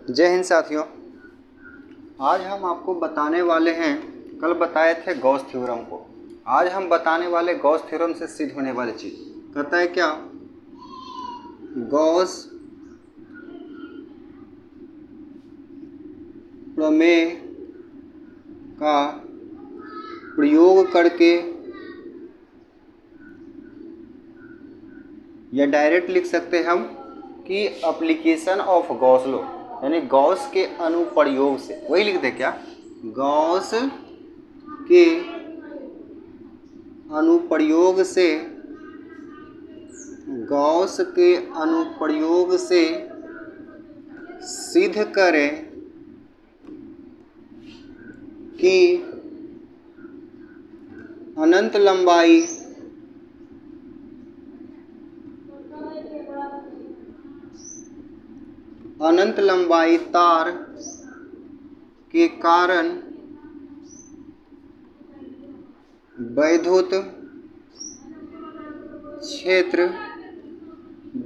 जय हिंद साथियों। आज हम आपको बताने वाले हैं, कल बताए थे गॉस थ्योरम को। आज हम बताने वाले गॉस थ्योरम से सिद्ध होने वाली चीज़। कहता है क्या? गॉस प्रमेय का प्रयोग करके, या डायरेक्ट लिख सकते हैं हम कि एप्लीकेशन ऑफ गॉस लॉ, यानी गॉस के अनुप्रयोग से। वही लिखते क्या? गॉस के अनुप्रयोग से, गॉस के अनुप्रयोग से सिद्ध करें कि अनंत लंबाई तार के कारण वैद्युत क्षेत्र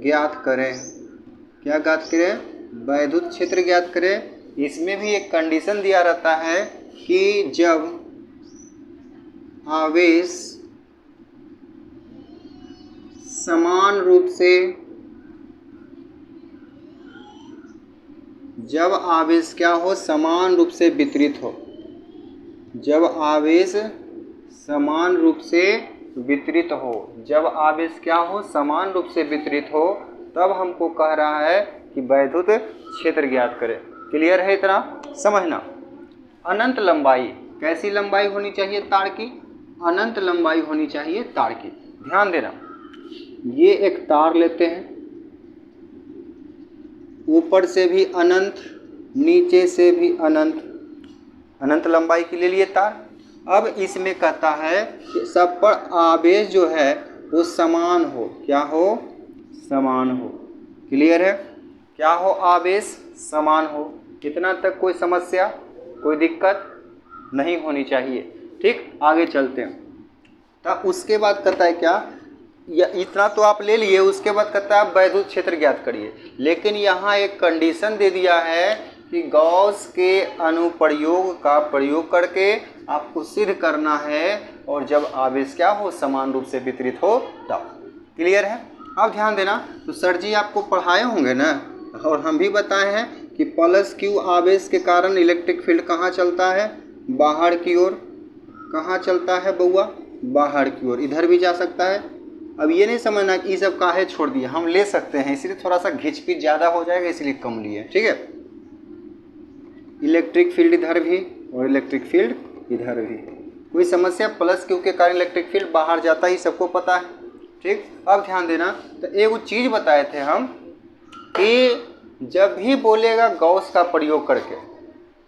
ज्ञात करें। क्या ज्ञात करें? वैद्युत क्षेत्र ज्ञात करें। इसमें भी एक कंडीशन दिया रहता है कि जब आवेश समान रूप से, जब आवेश क्या हो? समान रूप से वितरित हो। जब आवेश समान रूप से वितरित हो, जब आवेश क्या हो? समान रूप से वितरित हो, तब हमको कह रहा है कि वैद्युत क्षेत्र ज्ञात करें। क्लियर है? इतना समझना। अनंत लंबाई, कैसी लंबाई होनी चाहिए तार की? अनंत लंबाई होनी चाहिए तार की। ध्यान देना, ये एक तार लेते हैं, ऊपर से भी अनंत, नीचे से भी अनंत, अनंत लंबाई के लिए तार। अब इसमें कहता है कि सब पर आवेश जो है वो समान हो। क्या हो? समान हो। क्लियर है? क्या हो? आवेश समान हो। इतना तक कोई समस्या, कोई दिक्कत नहीं होनी चाहिए। ठीक, आगे चलते हैं। तब उसके बाद कहता है क्या? या इतना तो आप ले लिए, उसके बाद कहता है आप वैद्युत क्षेत्र ज्ञात करिए। लेकिन यहाँ एक कंडीशन दे दिया है कि गॉस के अनुप्रयोग का प्रयोग करके आपको सिद्ध करना है, और जब आवेश क्या हो? समान रूप से वितरित हो तब। क्लियर है? अब ध्यान देना। तो सर जी आपको पढ़ाए होंगे ना, और हम भी बताए हैं कि प्लस क्यू आवेश के कारण इलेक्ट्रिक फील्ड कहाँ चलता है? बाहर की ओर। कहाँ चलता है बउआ? बाहर की ओर। इधर भी जा सकता है। अब ये नहीं समझना कि ये सब काहे छोड़ दिए, हम ले सकते हैं, इसलिए थोड़ा सा घिचपिच ज़्यादा हो जाएगा, इसलिए कम लिए। ठीक है? इलेक्ट्रिक फील्ड इधर भी और इलेक्ट्रिक फील्ड इधर भी। कोई समस्या? प्लस क्यू के कारण इलेक्ट्रिक फील्ड बाहर जाता ही सबको पता है। ठीक, अब ध्यान देना। तो एक चीज़ बताए थे हम कि जब भी बोलेगा गॉस का प्रयोग करके,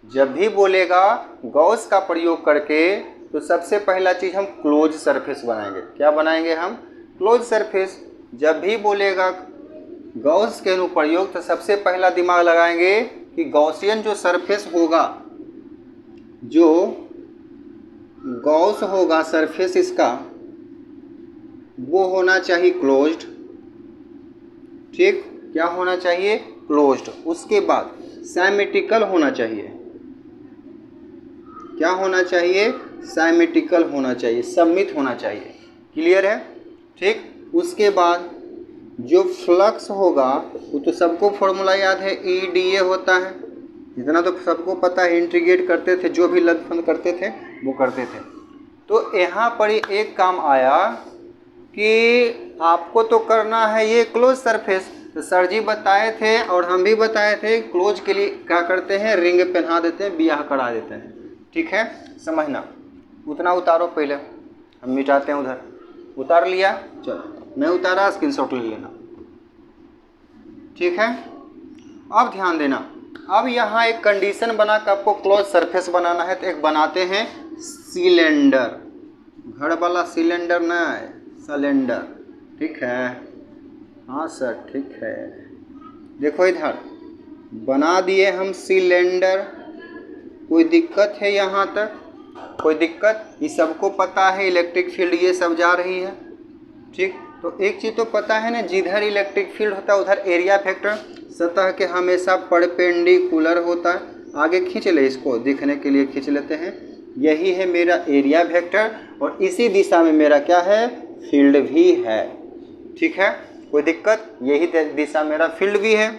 जब भी बोलेगा गॉस का प्रयोग करके, तो सबसे पहला चीज़ हम क्लोज सरफेस बनाएंगे। क्या बनाएंगे हम? Close surface. जब भी बोलेगा गॉस के अनुप्रयोग, तो सबसे पहला दिमाग लगाएंगे कि गॉसियन जो सरफेस होगा, जो गॉस होगा सरफेस इसका, वो होना चाहिए क्लोज्ड। ठीक, क्या होना चाहिए? क्लोज्ड। उसके बाद सिमेट्रिकल होना चाहिए। क्या होना चाहिए? सिमेट्रिकल होना चाहिए, सममित होना चाहिए। क्लियर है? ठीक, उसके बाद जो फ्लक्स होगा, वो तो सबको फॉर्मूला याद है, EDA होता है। इतना तो सबको पता है, इंटीग्रेट करते थे, जो भी लघुगणक करते थे वो करते थे। तो यहाँ पर एक काम आया कि आपको तो करना है ये क्लोज सरफेस। तो सर जी बताए थे और हम भी बताए थे, क्लोज के लिए क्या करते हैं? रिंग पहना देते हैं, ब्याह करा देते हैं। ठीक है, समझना। उतना उतारो, पहले हम मिटाते हैं। उधर उतार लिया, चलो नहीं उतारा स्क्रीनशॉट ले लेना। ठीक है, अब ध्यान देना। अब यहाँ एक कंडीशन बना कि आपको क्लोज सरफेस बनाना है, तो एक बनाते हैं सिलेंडर। घर वाला सिलेंडर नहीं, सिलेंडर। ठीक है? हाँ सर, ठीक है। देखो इधर बना दिए हम सिलेंडर। कोई दिक्कत है यहाँ तक? कोई दिक्कत? ये सबको पता है, इलेक्ट्रिक फील्ड ये सब जा रही है। ठीक, तो एक चीज़ तो पता है ना, जिधर इलेक्ट्रिक फील्ड होता है उधर एरिया फैक्टर सतह के हमेशा परपेंडिकुलर होता है। आगे खींच ले, इसको दिखने के लिए खींच लेते हैं। यही है मेरा एरिया वेक्टर और इसी दिशा में मेरा क्या है, फील्ड भी है। ठीक है, कोई दिक्कत, यही दिशा मेरा फील्ड भी है।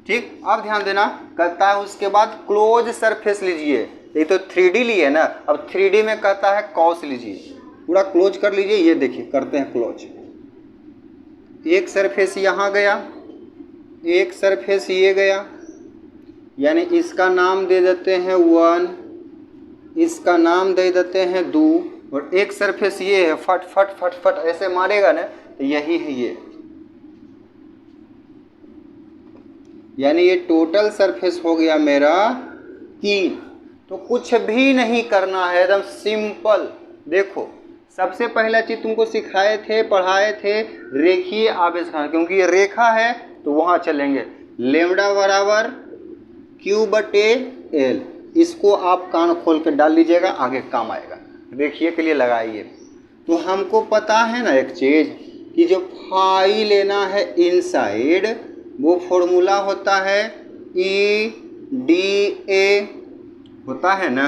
ठीक, अब ध्यान देना, कहता है उसके बाद क्लोज सरफेस लीजिए। ये तो 3D लिए ना, अब 3D में कहता है कॉस लीजिए, पूरा क्लोज कर लीजिए। ये देखिए करते हैं क्लोज। एक सरफेस यहाँ गया, एक सरफेस ये गया, यानी इसका नाम दे देते हैं 1, इसका नाम दे देते हैं 2, और एक सरफेस ये है, फट फट फट फट ऐसे मारेगा ना, तो यही है ये, यानी ये टोटल सरफेस हो गया मेरा 3। तो कुछ भी नहीं करना है, एकदम सिंपल। देखो सबसे पहला चीज तुमको सिखाए थे, पढ़ाए थे, रेखीय आवेश खाना, क्योंकि ये रेखा है तो वहां चलेंगे। लेमडा बराबर Q बटे L, इसको आप कान खोल के डाल लीजिएगा, आगे काम आएगा। रेखीय के लिए लगाइए। तो हमको पता है ना एक चीज कि जो फाई लेना है इनसाइड, वो फॉर्मूला होता है EDA, होता है ना,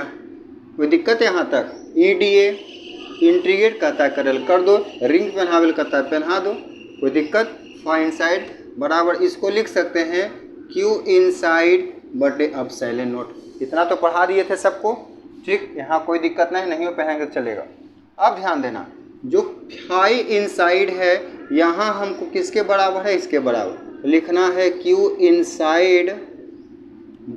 कोई दिक्कत है यहाँ तक? EDA इंटीग्रेट कहता है करल कर दो, रिंग पहनावेल कहता है पहना दो, कोई दिक्कत? फाई इनसाइड बराबर इसको लिख सकते हैं Q इनसाइड बटे एप्सिलॉन नॉट। इतना तो पढ़ा दिए थे सबको, ठीक, यहाँ कोई दिक्कत नहीं हो, पहनेंगे तो चलेगा। अब ध्यान देना, जो फाई इनसाइड है यहाँ हमको किसके बराबर है, इसके बराबर लिखना है Q इनसाइड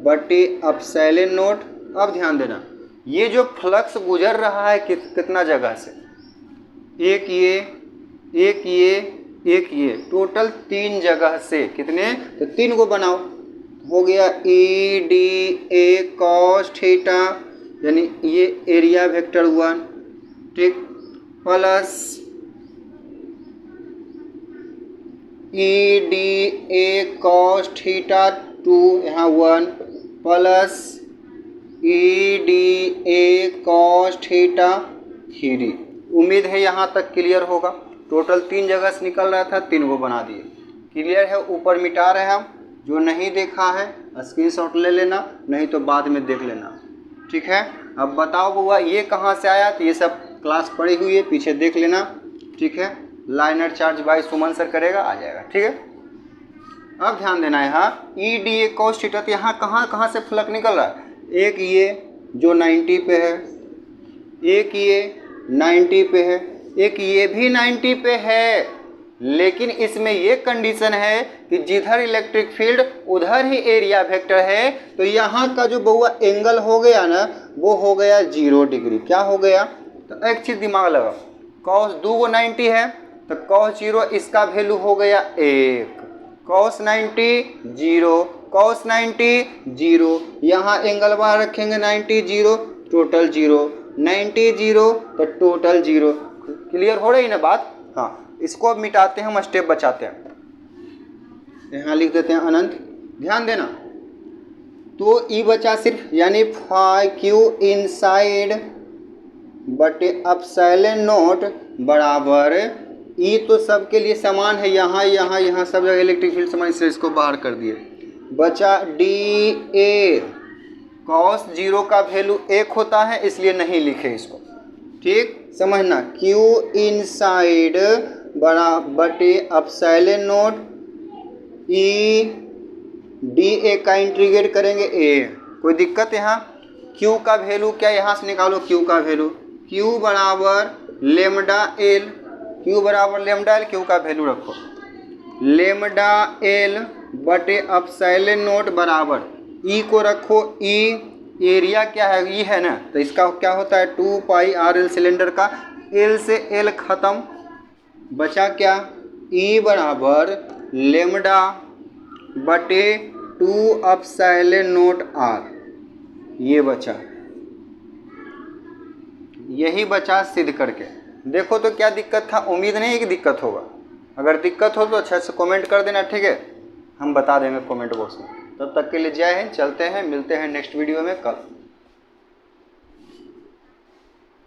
बटे एप्सिलॉन नॉट। अब ध्यान देना, ये जो फ्लक्स गुजर रहा है कितना जगह से, एक ये, एक ये, एक ये, टोटल 3 जगह से। कितने? तो 3 को बनाओ, हो गया EDA cos थीटा, यानी ये एरिया वेक्टर 1, ठीक, प्लस EDA cos थीटा 2, यहाँ 1, प्लस EDA cos थीटा 3। उम्मीद है यहाँ तक क्लियर होगा। टोटल 3 जगह से निकल रहा था, 3 को बना दिए। क्लियर है? ऊपर मिटा रहे हैं हम। जो नहीं देखा है स्क्रीनशॉट ले लेना, नहीं तो बाद में देख लेना, ठीक है। अब बताओ बुआ ये कहाँ से आया, तो ये सब क्लास पढ़ी हुई है, पीछे देख लेना, ठीक है। Liner charge by Suman sir करेगा, आ जाएगा, ठीक है। अब ध्यान देना है, यहाँ EDA cos थीटा, तो यहाँ कहाँ से फ्लक्स निकल रहा है, एक ये जो 90 पे है, एक ये 90 पे है, एक ये भी 90 पे है, लेकिन इसमें ये कंडीशन है कि जिधर इलेक्ट्रिक फील्ड उधर ही एरिया वेक्टर है। तो यहाँ का जो बहुआ एंगल हो गया ना, वो हो गया 0 डिग्री। क्या हो गया? तो एक चीज़ दिमाग लगा, cos 2 को 90 है, तो cos 0 इसका वैल्यू हो गया 1, cos 90 0, cos 90 0, यहाँ एंगल बार रखेंगे 90 0, टोटल 0, 90 0 तो टोटल 0। क्लियर हो रही ना बात? हाँ, इसको अब मिटाते हैं, हम स्टेप बचाते हैं। यहाँ लिख देते हैं अनंत। ध्यान देना, तो ई बचा सिर्फ, यानी फाई Q इनसाइड बटे एप्सिलॉन नॉट बराबर ई, तो सबके लिए समान है, यहाँ सब जगह इलेक्ट्रिक फील्ड समान, इसलिए इसको बाहर कर दिए। बचा DA, cos 0 का वैल्यू 1 होता है, इसलिए नहीं लिखे इसको, ठीक, समझना। Q इनसाइड बटे एप्सिलॉन नॉट EDA का इंटीग्रेट करेंगे A, कोई दिक्कत यहाँ? Q का वैल्यू क्या, यहाँ से निकालो Q का वैल्यू, Q बराबर लेमडा L, Q बराबर लेमडा L, Q का वैल्यू रखो, लेमडा L बटे एप्सिलॉन नॉट बराबर E को रखो, E एरिया क्या है, E है ना, तो इसका क्या होता है 2 पाई RL सिलेंडर का, L से L खत्म, बचा क्या, E बराबर लेमडा बटे 2 एप्सिलॉन नॉट R, ये बचा, यही बचा सिद्ध करके। देखो तो क्या दिक्कत था, उम्मीद नहीं है कि दिक्कत होगा। अगर दिक्कत हो तो अच्छा से कमेंट कर देना, ठीक है, हम बता देंगे कमेंट बॉक्स में। तब तक के लिए जय हिंद, चलते हैं, मिलते हैं नेक्स्ट वीडियो में कल।